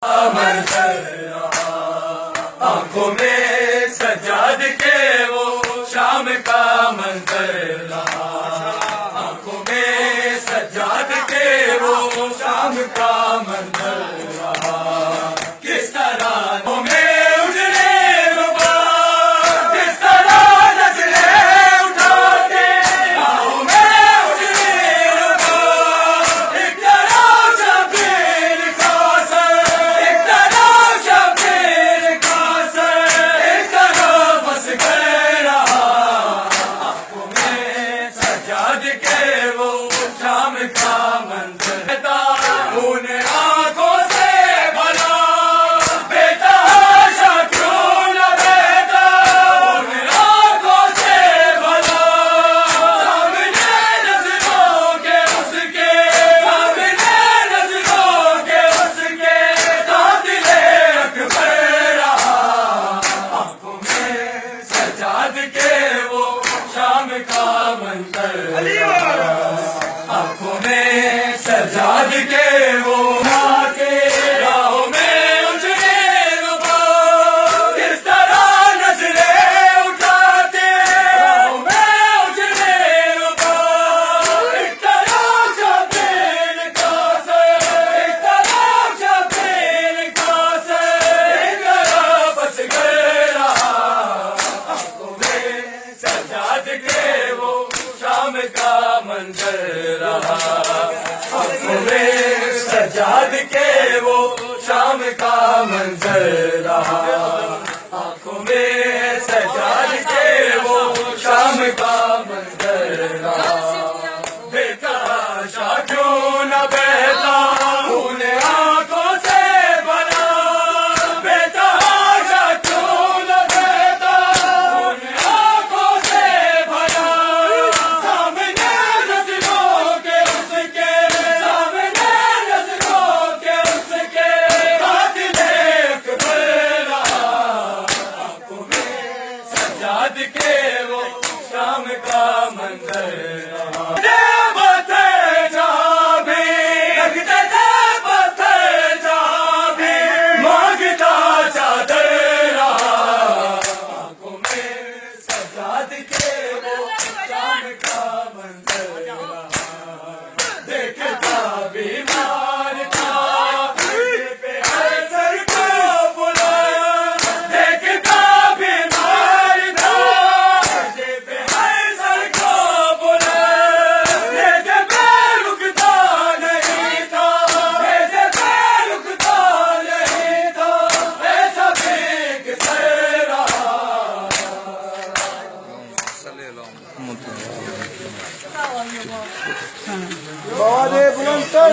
आंखों में सजाद के वो शाम का मंजर रहा। आंखों में सजाद के वो शाम का मंजर रहा। किस तरह में उजड़े रुबा, किस तरह नजरें उठाते राहों में उजड़े रुबा। एक तरह शबीर का सर, एक तरह शबीर का सर, एक तरह बस गए रहा। आंखों में सजाद के वो शाम का मंजर था। उन आंखों से भला बेतहाशा क्यों न बहता। उन आंखों से भला सामने नजरों के उसके, सामने नजरों के उसके कातिले अकबर रहा। आंखों में सजाद के वो शाम का मंजर रहा। आंखों में सजाद के वो आके राहों में उजड़े रुबा। किस तरह नजरें उठाते राहों में उजड़े रुबा। एक तरह शबीर का सर, एक तरह शबीर का सर, एक तरह बस गए रहा। आंखों में सजाद के वो शाम का मंजर रहा। आंखों में सजाद के वो शाम का मंजर रहा। आंखों में सजाद के वो शाम का मंजर रहा। बेतहाशा क्यों न बहता उन आंखों से भला। बेतहाशा क्यों न बहता उन आंखों से भला। सामने नजरों के उसके, सामने नजरों के उसके कातिले अकबर रहा। आंखों में सजाद के वो शाम का मंजर रहा। पत्थर जहाँ भी लगते थे, पत्थर जहाँ भी मांगता चादर रहा। आंखों में सजाद के वो शाम का मंजर रहा। देखता बीमार था पे हर सर को बुलंद। देखता बीमार था पे हर सर को बुलंद। जैसे पैर रुकता नहीं था, जैसे पैर रुकता नहीं था, ऐसा बेक सर रहा। Hadi bulantar.